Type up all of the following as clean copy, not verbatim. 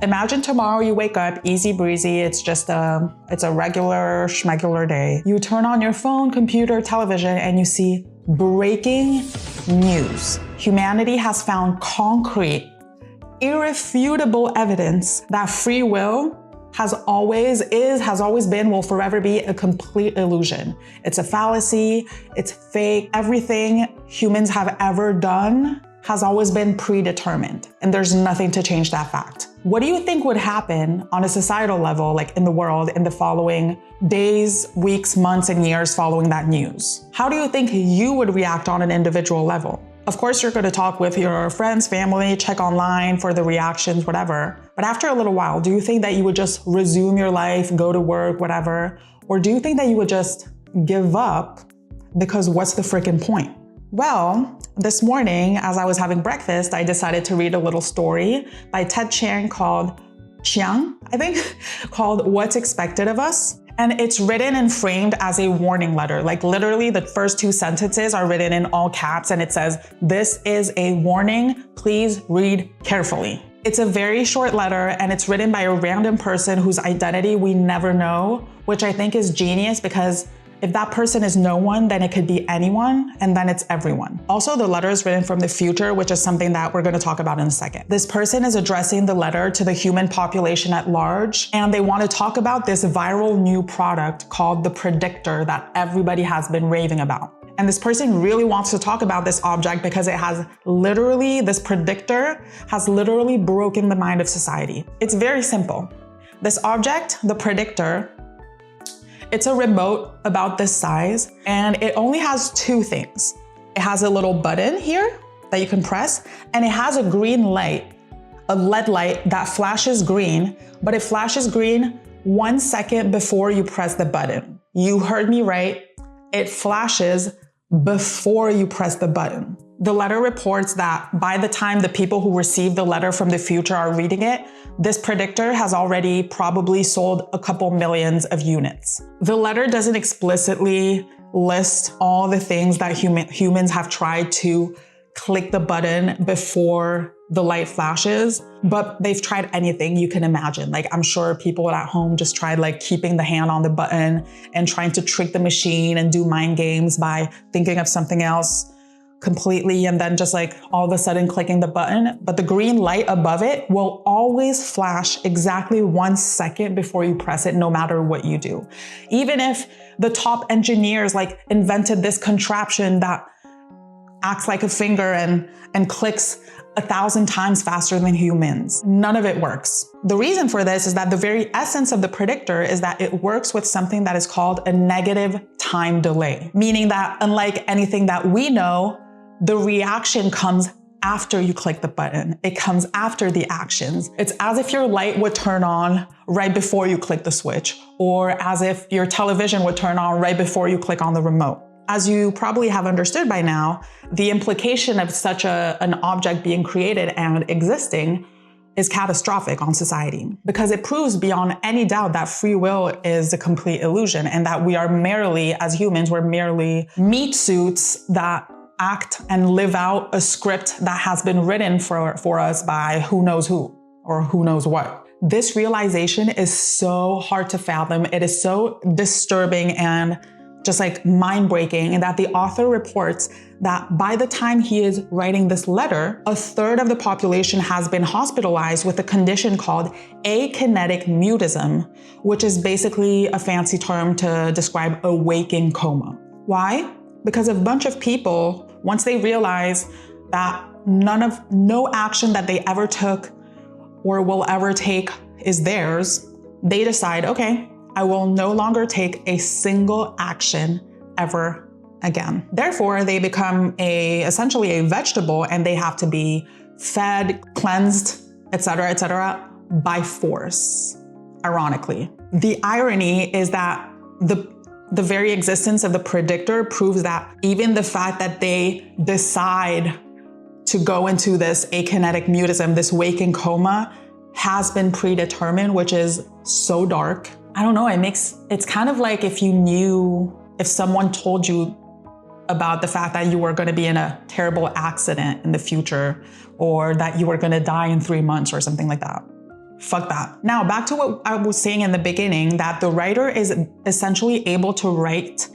Imagine tomorrow you wake up, easy breezy, it's a regular schmegular day. You turn on your phone, computer, television, and you see breaking news. Humanity has found concrete, irrefutable evidence that free will has always been, will forever be a complete illusion. It's a fallacy, it's fake. Everything humans have ever done has always been predetermined, and there's nothing to change that fact. What do you think would happen on a societal level, like in the world, in the following days, weeks, months, and years following that news? How do you think you would react on an individual level? Of course, you're going to talk with your friends, family, check online for the reactions, whatever. But after a little while, do you think that you would just resume your life, go to work, whatever? Or do you think that you would just give up because what's the freaking point? Well, this morning, as I was having breakfast, I decided to read a little story by Ted Chiang called Chiang, I think, called What's Expected of Us. And it's written and framed as a warning letter. Like literally the first 2 sentences are written in all caps and it says, "This is a warning, please read carefully." It's a very short letter and it's written by a random person whose identity we never know, which I think is genius because if that person is no one, then it could be anyone, and then it's everyone. Also, the letter is written from the future, which is something that we're going to talk about in a second. This person is addressing the letter to the human population at large, and they want to talk about this viral new product called the predictor that everybody has been raving about. And this person really wants to talk about this object because this predictor has literally broken the mind of society. It's very simple. This object, the predictor, it's a remote about this size, and it only has 2 things. It has a little button here that you can press, and it has a green light, a LED light that flashes green, but it flashes green 1 second before you press the button. You heard me right. It flashes before you press the button. The letter reports that by the time the people who receive the letter from the future are reading it, this predictor has already probably sold a couple millions of units. The letter doesn't explicitly list all the things that humans have tried to click the button before the light flashes, but they've tried anything you can imagine. Like I'm sure people at home just tried like keeping the hand on the button and trying to trick the machine and do mind games by thinking of something else completely and then just like all of a sudden clicking the button. But the green light above it will always flash exactly 1 second before you press it, no matter what you do. Even if the top engineers like invented this contraption that acts like a finger and clicks 1,000 times faster than humans, none of it works. The reason for this is that the very essence of the predictor is that it works with something that is called a negative time delay, meaning that unlike anything that we know, the reaction comes after you click the button. It comes after the actions. It's as if your light would turn on right before you click the switch, or as if your television would turn on right before you click on the remote. As you probably have understood by now, the implication of such an object being created and existing is catastrophic on society because it proves beyond any doubt that free will is a complete illusion and that we are merely, as humans, we're merely meat suits that act and live out a script that has been written for us by who knows who or who knows what. This realization is so hard to fathom. It is so disturbing and just like mind-breaking, and that the author reports that by the time he is writing this letter, 1/3 of the population has been hospitalized with a condition called akinetic mutism, which is basically a fancy term to describe a waking coma. Why? Because a bunch of people, once they realize that no action that they ever took or will ever take is theirs, they decide, okay, I will no longer take a single action ever again. Therefore, they become essentially a vegetable and they have to be fed, cleansed, etc., by force, ironically. The irony is that the very existence of the predictor proves that even the fact that they decide to go into this akinetic mutism, this waking coma, has been predetermined, which is so dark. I don't know, it's kind of like if someone told you about the fact that you were going to be in a terrible accident in the future or that you were going to die in 3 months or something like that. Fuck that. Now, back to what I was saying in the beginning, that the writer is essentially able to write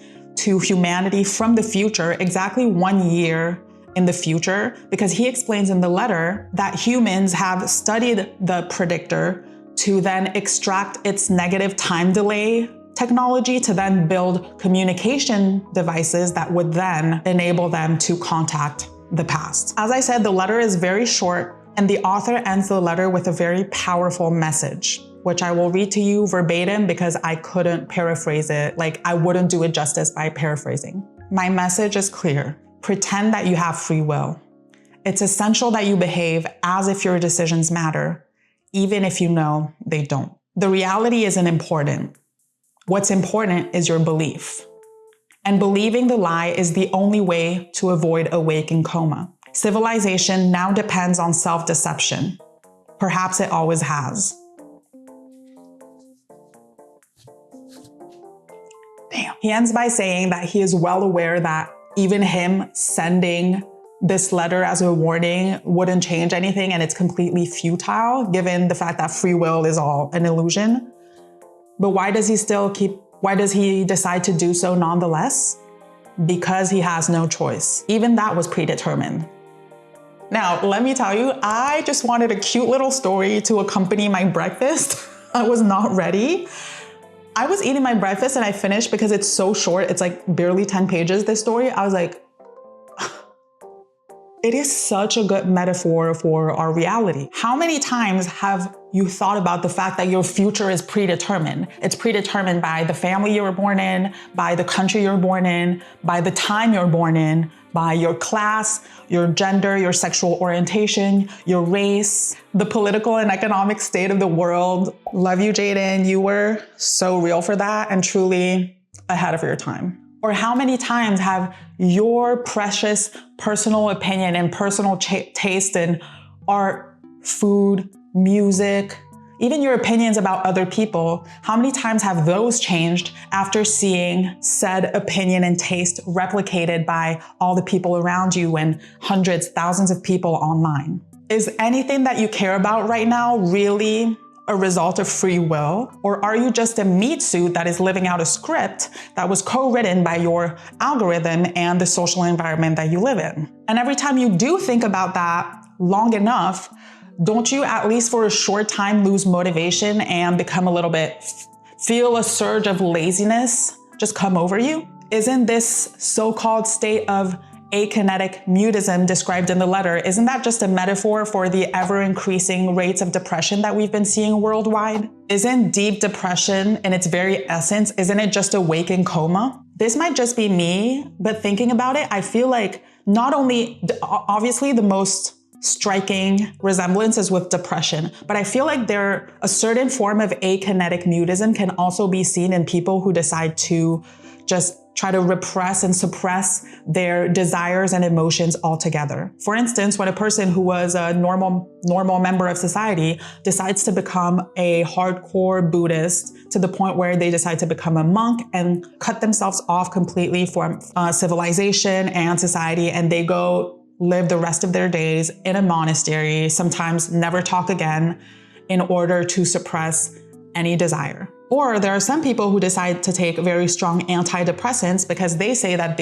to humanity from the future, exactly 1 year in the future, because he explains in the letter that humans have studied the predictor to then extract its negative time delay technology to then build communication devices that would then enable them to contact the past. As I said, the letter is very short, and the author ends the letter with a very powerful message, which I will read to you verbatim because I couldn't paraphrase it. Like, I wouldn't do it justice by paraphrasing. My message is clear. Pretend that you have free will. It's essential that you behave as if your decisions matter, even if you know they don't. The reality isn't important. What's important is your belief. And believing the lie is the only way to avoid a waking coma. Civilization now depends on self-deception. Perhaps it always has. Damn. He ends by saying that he is well aware that even him sending this letter as a warning wouldn't change anything, and it's completely futile given the fact that free will is all an illusion. But why does he decide to do so nonetheless? Because he has no choice. Even that was predetermined. Now, let me tell you, I just wanted a cute little story to accompany my breakfast. I was not ready. I was eating my breakfast and I finished because it's so short. It's like barely 10 pages, this story. I was like, it is such a good metaphor for our reality. How many times have you thought about the fact that your future is predetermined? It's predetermined by the family you were born in, by the country you're born in, by the time you're born in, by your class, your gender, your sexual orientation, your race, the political and economic state of the world. Love you, Jaden. You were so real for that and truly ahead of your time. Or how many times have your precious personal opinion and personal taste in art, food, music, even your opinions about other people, how many times have those changed after seeing said opinion and taste replicated by all the people around you and hundreds, thousands of people online? Is anything that you care about right now really a result of free will? Or are you just a meat suit that is living out a script that was co-written by your algorithm and the social environment that you live in? And every time you do think about that long enough, don't you at least for a short time lose motivation and become a little bit, feel a surge of laziness just come over you? Isn't this so-called state of akinetic mutism described in the letter, isn't that just a metaphor for the ever-increasing rates of depression that we've been seeing worldwide? Isn't deep depression in its very essence, isn't it just a waking coma? This might just be me, but thinking about it, I feel like not only, obviously the most striking resemblance is with depression, but I feel like a certain form of akinetic mutism can also be seen in people who decide to just try to repress and suppress their desires and emotions altogether. For instance, when a person who was a normal member of society decides to become a hardcore Buddhist to the point where they decide to become a monk and cut themselves off completely from civilization and society, and they go live the rest of their days in a monastery, sometimes never talk again, in order to suppress any desire. Or there are some people who decide to take very strong antidepressants because they say that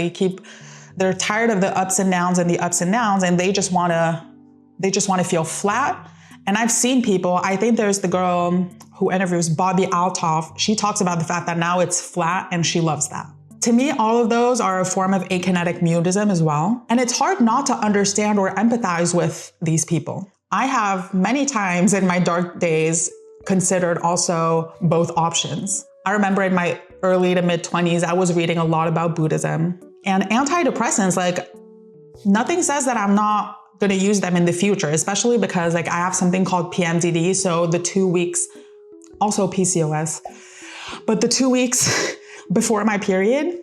they're tired of the ups and downs and they just want to feel flat. And I've seen people, I think there's the girl who interviews Bobby Altoff. She talks about the fact that now it's flat and she loves that. To me, all of those are a form of akinetic mutism as well. And it's hard not to understand or empathize with these people. I have many times in my dark days considered also both options. I remember in my early to mid 20s, I was reading a lot about Buddhism and antidepressants. Like, nothing says that I'm not going to use them in the future, especially because like I have something called PMDD. So the 2 weeks, also PCOS, but the 2 weeks before my period,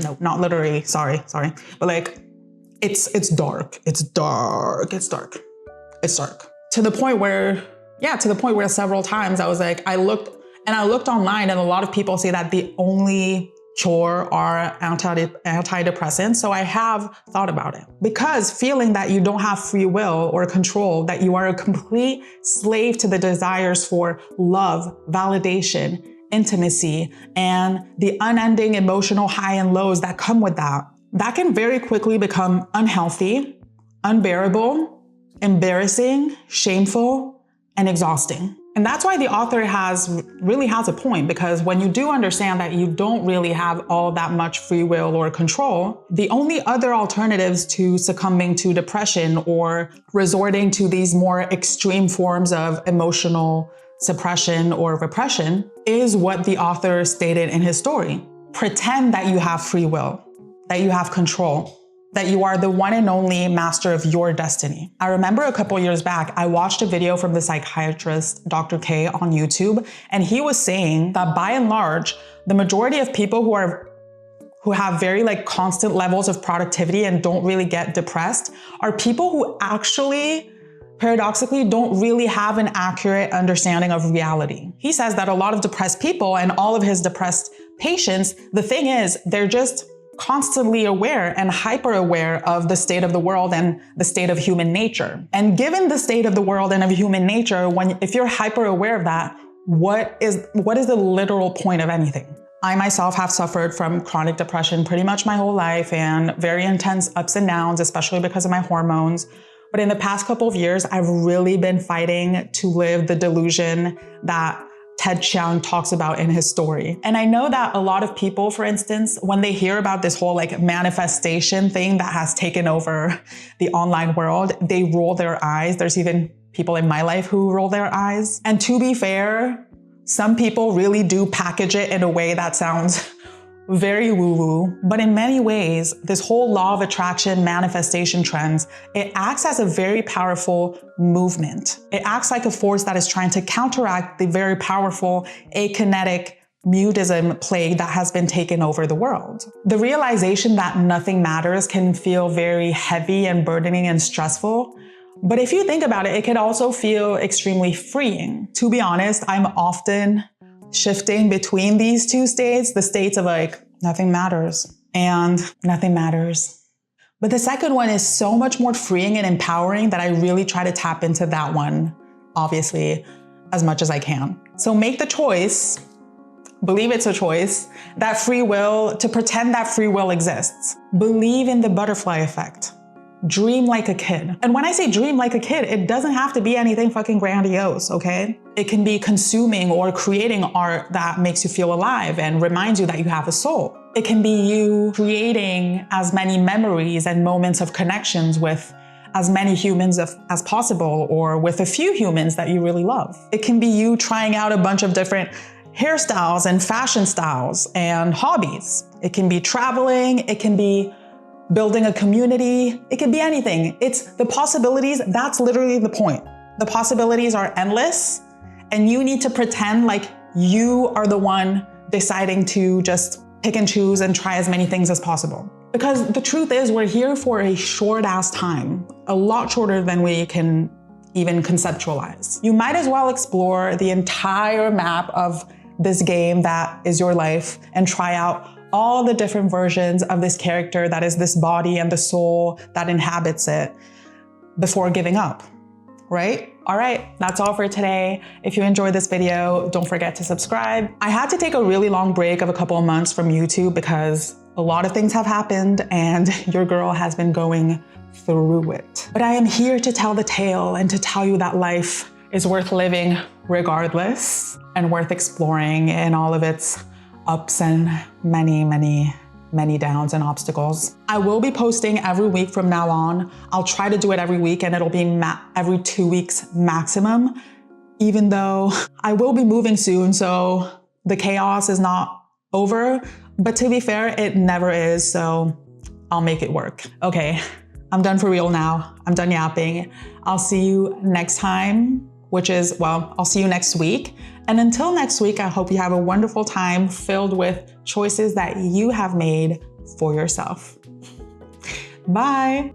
no, not literally, sorry. But like, it's dark. To the point where several times I was like, I looked online and a lot of people say that the only cure or antidepressant, so I have thought about it. Because feeling that you don't have free will or control, that you are a complete slave to the desires for love, validation, intimacy, and the unending emotional high and lows that come with that, that can very quickly become unhealthy, unbearable, embarrassing, shameful, and exhausting. And that's why the author really has a point, because when you do understand that you don't really have all that much free will or control, the only other alternatives to succumbing to depression or resorting to these more extreme forms of emotional suppression or repression is what the author stated in his story. Pretend that you have free will, that you have control, that you are the one and only master of your destiny. I remember a couple years back, I watched a video from the psychiatrist, Dr. K, on YouTube, and he was saying that by and large, the majority of people who have very constant levels of productivity and don't really get depressed are people who actually, paradoxically, don't really have an accurate understanding of reality. He says that a lot of depressed people and all of his depressed patients, the thing is, they're just constantly aware and hyper aware of the state of the world and the state of human nature. And given the state of the world and of human nature, if you're hyper aware of that, what is the literal point of anything? I myself have suffered from chronic depression pretty much my whole life and very intense ups and downs, especially because of my hormones. But in the past couple of years, I've really been fighting to live the delusion that Ted Chiang talks about in his story. And I know that a lot of people, for instance, when they hear about this whole manifestation thing that has taken over the online world, they roll their eyes. There's even people in my life who roll their eyes. And to be fair, some people really do package it in a way that sounds very woo-woo, but in many ways, this whole law of attraction manifestation trends, it acts as a very powerful movement. It acts like a force that is trying to counteract the very powerful akinetic mutism plague that has been taken over the world. The realization that nothing matters can feel very heavy and burdening and stressful. But if you think about it, it can also feel extremely freeing. To be honest, I'm often shifting between these two states, the states of nothing matters and nothing matters. But the second one is so much more freeing and empowering that I really try to tap into that one, obviously, as much as I can. So make the choice, believe it's a choice, that free will, to pretend that free will exists. Believe in the butterfly effect. Dream like a kid. And when I say dream like a kid, it doesn't have to be anything fucking grandiose, okay? It can be consuming or creating art that makes you feel alive and reminds you that you have a soul. It can be you creating as many memories and moments of connections with as many humans as possible, or with a few humans that you really love. It can be you trying out a bunch of different hairstyles and fashion styles and hobbies. It can be traveling. It can be building a community. It could be anything. It's the possibilities. That's literally the point. The possibilities are endless, and you need to pretend like you are the one deciding to just pick and choose and try as many things as possible. Because the truth is, we're here for a short ass time, a lot shorter than we can even conceptualize. You might as well explore the entire map of this game that is your life and try out all the different versions of this character that is this body and the soul that inhabits it before giving up, right? All right, that's all for today. If you enjoyed this video, don't forget to subscribe. I had to take a really long break of a couple of months from YouTube because a lot of things have happened and your girl has been going through it. But I am here to tell the tale and to tell you that life is worth living regardless and worth exploring in all of its ups and many downs and obstacles. I will be posting every week from now on. I'll try to do it every week, and it'll be every 2 weeks maximum, even though I will be moving soon, so the chaos is not over. But to be fair, it never is, so I'll make it work. Okay, I'm done for real now. I'm done yapping. I'll see you next time, I'll see you next week. And until next week, I hope you have a wonderful time filled with choices that you have made for yourself. Bye.